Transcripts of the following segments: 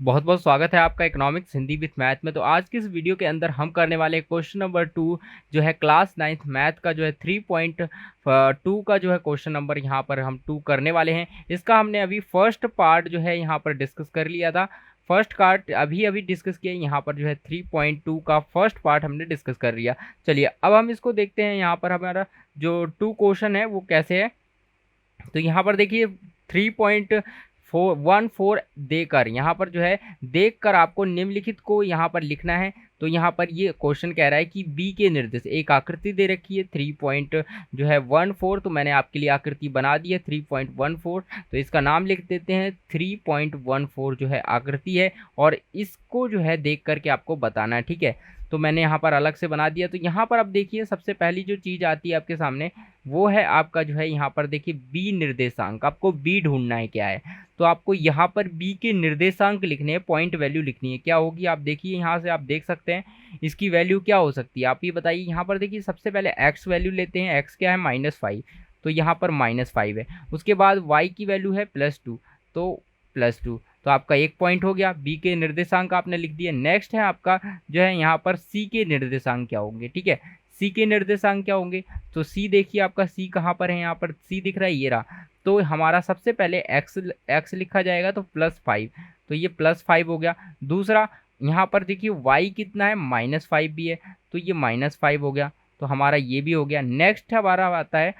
बहुत बहुत स्वागत है आपका इकोनॉमिक्स हिंदी विथ मैथ में। तो आज की इस वीडियो के अंदर हम करने वाले क्वेश्चन नंबर 2 जो है क्लास 9th मैथ का जो है 3.2 का जो है क्वेश्चन नंबर यहाँ पर हम 2 करने वाले हैं। इसका हमने अभी फर्स्ट पार्ट जो है यहाँ पर डिस्कस कर लिया था। फर्स्ट पार्ट अभी अभी डिस्कस किया, यहाँ पर जो है 3.2 का फर्स्ट पार्ट हमने डिस्कस कर लिया। चलिए अब हम इसको देखते हैं यहाँ पर हमारा जो 2 क्वेश्चन है वो कैसे है। तो यहाँ पर देखिए 3.14 देकर यहाँ पर जो है देखकर आपको निम्नलिखित को यहाँ पर लिखना है। तो यहाँ पर ये क्वेश्चन कह रहा है कि बी के निर्देश, एक आकृति दे रखी है 3.14, तो मैंने आपके लिए आकृति बना दी है 3.14। तो इसका नाम लिख देते हैं 3.14 जो है आकृति है, और इसको जो है देख करके आपको बताना है। ठीक है, तो मैंने यहाँ पर अलग से बना दिया। तो यहाँ पर अब देखिए सबसे पहली जो चीज़ आती है आपके सामने वो है आपका जो है यहाँ पर देखिए बी निर्देशांक। आपको बी ढूंढना है क्या है, तो आपको यहाँ पर बी के निर्देशांक लिखने हैं, पॉइंट वैल्यू लिखनी है। क्या होगी आप देखिए, यहाँ से आप देख सकते हैं इसकी वैल्यू क्या हो सकती है, आप ये बताइए। यहाँ पर देखिए सबसे पहले एक्स वैल्यू लेते हैं, एक्स क्या है -5, तो यहाँ पर -5 है। उसके बाद वाई की वैल्यू है +2, तो +2, तो आपका एक पॉइंट हो गया। बी के निर्देशांक आपने लिख दिए। नेक्स्ट है आपका जो है यहाँ पर सी के निर्देशांक क्या होंगे। ठीक है, सी के निर्देशांक क्या होंगे, तो सी देखिए आपका सी कहाँ पर है, यहाँ पर सी दिख रहा है, ये रहा। तो हमारा सबसे पहले एक्स लिखा जाएगा, तो +5, तो ये +5 हो गया। दूसरा यहाँ पर देखिए वाई कितना है, -5 भी है, तो ये -5 हो गया, तो हमारा ये भी हो गया। नेक्स्ट हमारा आता है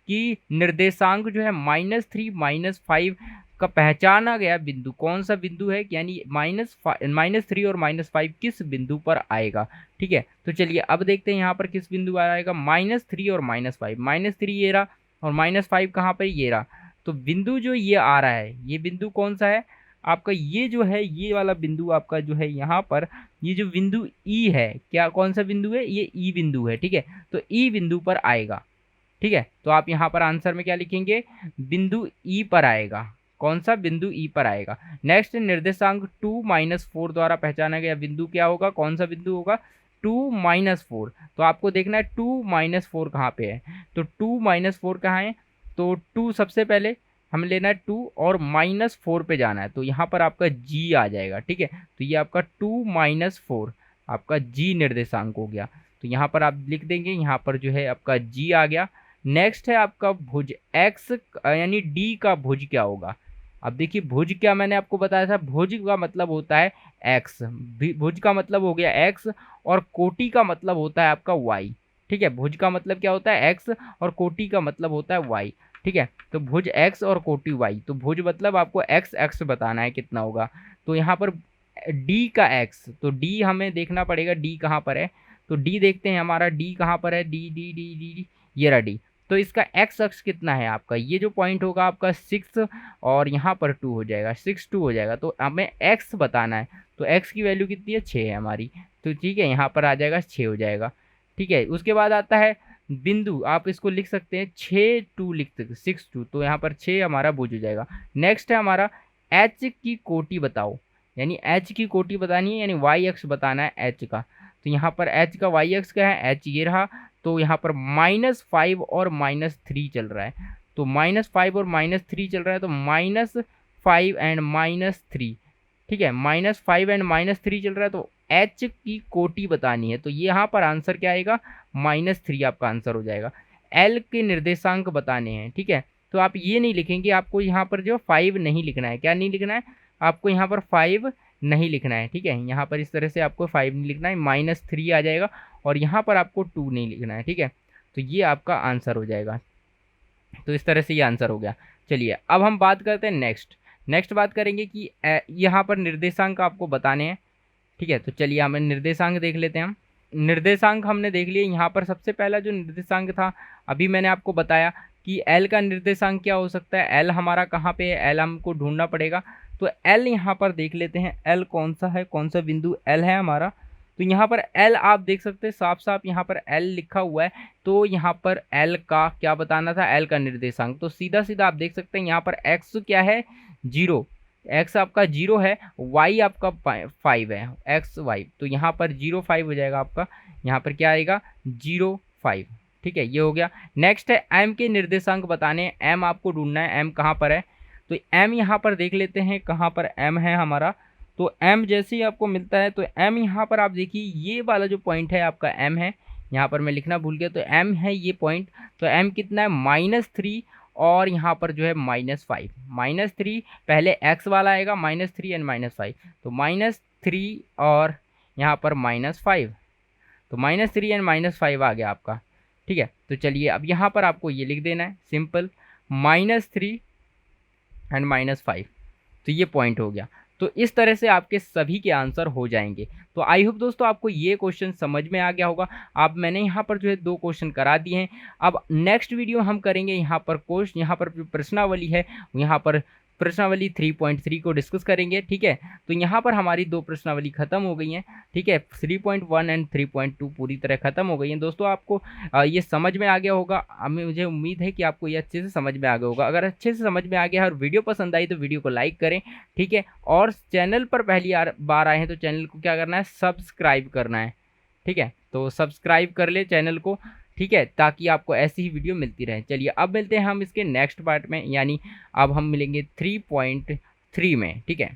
कि निर्देशांक जो है -3 -5 का पहचाना गया बिंदु कौन सा बिंदु है, यानी -3 और -5 किस बिंदु पर आएगा। ठीक है, तो चलिए अब देखते हैं यहाँ पर किस बिंदु पर आएगा, -3 और -5। -3 ये रहा और -5 कहाँ पर, ये रहा। तो बिंदु जो ये आ रहा है, ये बिंदु कौन सा है आपका, ये जो है ये वाला बिंदु आपका जो है यहाँ पर, ये जो बिंदु ई है, क्या कौन सा बिंदु है, ये ई बिंदु है। ठीक है, तो ई बिंदु पर आएगा। ठीक है, तो आप यहाँ पर आंसर में क्या लिखेंगे, बिंदु ई पर आएगा। कौन सा बिंदु ई पर आएगा। नेक्स्ट निर्देशांक 2 -4 द्वारा पहचाना गया बिंदु क्या होगा, कौन सा बिंदु होगा, 2 -4। तो आपको देखना है 2 -4 कहाँ पे है, तो 2 -4 कहाँ है, तो 2 सबसे पहले हम लेना है 2 और -4 पे जाना है, तो यहाँ पर आपका जी आ जाएगा। ठीक है, तो ये आपका 2 -4 आपका जी निर्देशांक हो गया। तो यहाँ पर आप लिख देंगे, यहाँ पर जो है आपका जी आ गया। नेक्स्ट है आपका भुज एक्स, यानी डी का भुज क्या होगा। अब देखिए भुज क्या मैंने आपको बताया था, भुज का मतलब होता है एक्स, भुज का मतलब हो गया एक्स, और कोटि का मतलब होता है आपका वाई। ठीक है, भुज का मतलब क्या होता है एक्स, और कोटि का मतलब होता है वाई। ठीक है, तो भुज एक्स और कोटि वाई, तो भुज मतलब आपको एक्स एक्स बताना है कितना होगा। तो यहाँ पर डी का एक्स, तो डी हमें देखना पड़ेगा डी कहाँ पर है, तो डी देखते हैं हमारा डी कहाँ पर है, D D D D D, ये रहा डी। तो इसका एक्स अक्ष कितना है आपका, ये जो पॉइंट होगा आपका 6 और यहाँ पर 2 हो जाएगा, 6 2 हो जाएगा। तो हमें एक्स बताना है, तो एक्स की वैल्यू कितनी है, 6 है हमारी। तो ठीक है, यहाँ पर आ जाएगा 6 हो जाएगा। ठीक है, उसके बाद आता है बिंदु, आप इसको लिख सकते हैं 6 2 लिख सकते, 6 2, तो यहाँ पर 6 हमारा भुज हो जाएगा। नेक्स्ट है हमारा एच की कोटि बताओ, यानी एच की कोटि बतानी है, यानी वाई अक्ष बताना है एच का। तो यहाँ पर एच का वाई अक्ष क्या है, एच ये रहा। तो यहाँ पर -5 और -3 चल रहा है, तो -5 और -3 चल रहा है, तो -5 एंड -3। ठीक है, -5 एंड -3 चल रहा है, तो एच की कोटि बतानी है, तो ये यहाँ पर आंसर क्या आएगा, -3 आपका आंसर हो जाएगा। एल के निर्देशांक बताने हैं। ठीक है, तो आप ये नहीं लिखेंगे, आपको यहाँ पर जो 5 नहीं लिखना है, क्या नहीं लिखना है, आपको यहाँ पर 5 नहीं लिखना है। ठीक है, यहाँ पर इस तरह से आपको 5 नहीं लिखना है, -3 आ जाएगा, और यहाँ पर आपको 2 नहीं लिखना है। ठीक है, तो ये आपका आंसर हो जाएगा। तो इस तरह से ये आंसर हो गया। चलिए अब हम बात करते हैं नेक्स्ट बात करेंगे कि यहाँ पर निर्देशांक आपको बताने हैं। ठीक है, तो चलिए हमें निर्देशांक देख लेते हैं। हम निर्देशांक हमने देख लिए। यहाँ पर सबसे पहला जो निर्देशांक था, अभी मैंने आपको बताया कि एल का निर्देशांक क्या हो सकता है। एल हमारा कहाँ पे है, एल हमको ढूंढना पड़ेगा। तो एल यहाँ पर देख लेते हैं, एल कौन सा है, कौन सा बिंदु एल है हमारा। तो यहाँ पर एल आप देख सकते हैं, साफ साफ यहाँ पर एल लिखा हुआ है। तो यहाँ पर एल का क्या बताना था, एल का निर्देशांक। तो सीधा सीधा आप देख सकते हैं यहाँ पर एक्स क्या है, 0, एक्स आपका 0 है, वाई आपका 5 है, एक्स वाई। तो यहाँ पर 0 5 हो जाएगा आपका, यहाँ पर क्या आएगा 0 5। ठीक है, ये हो गया। नेक्स्ट है एम के निर्देशांक बताने, एम आपको ढूंढना है, एम कहाँ पर है। तो एम यहाँ पर देख लेते हैं, कहाँ पर एम है हमारा। तो m जैसे ही आपको मिलता है तो m यहाँ पर आप देखिए ये वाला जो पॉइंट है आपका m है, यहाँ पर मैं लिखना भूल गया, तो m है ये पॉइंट। तो m कितना है -3 और यहाँ पर जो है -5, -3 पहले x वाला आएगा -3 एंड -5, तो -3 और यहाँ पर -5, तो -3 एंड -5 आ गया आपका। ठीक है, तो चलिए अब यहाँ पर आपको ये लिख देना है सिंपल -3 एंड -5, तो ये पॉइंट हो गया। तो इस तरह से आपके सभी के आंसर हो जाएंगे। तो आई होप दोस्तों आपको ये क्वेश्चन समझ में आ गया होगा। अब मैंने यहाँ पर जो है 2 क्वेश्चन करा दिए हैं। अब नेक्स्ट वीडियो हम करेंगे यहाँ पर यहाँ पर जो प्रश्नावली है, यहाँ पर प्रश्नावली 3.3 को डिस्कस करेंगे। ठीक है, तो यहाँ पर हमारी 2 प्रश्नावली खत्म हो गई हैं। ठीक है, 3.1 एंड 3.2 पूरी तरह खत्म हो गई हैं। दोस्तों आपको ये समझ में आ गया होगा, मुझे उम्मीद है कि आपको ये अच्छे से समझ में आ गया होगा। अगर अच्छे से समझ में आ गया और वीडियो पसंद आई तो वीडियो को लाइक करें। ठीक है, और चैनल पर पहली बार आए हैं तो चैनल को क्या करना है, सब्सक्राइब करना है। ठीक है, तो सब्सक्राइब कर ले चैनल को। ठीक है, ताकि आपको ऐसी ही वीडियो मिलती रहे। चलिए अब मिलते हैं हम इसके नेक्स्ट पार्ट में, यानी अब हम मिलेंगे 3.3 में। ठीक है।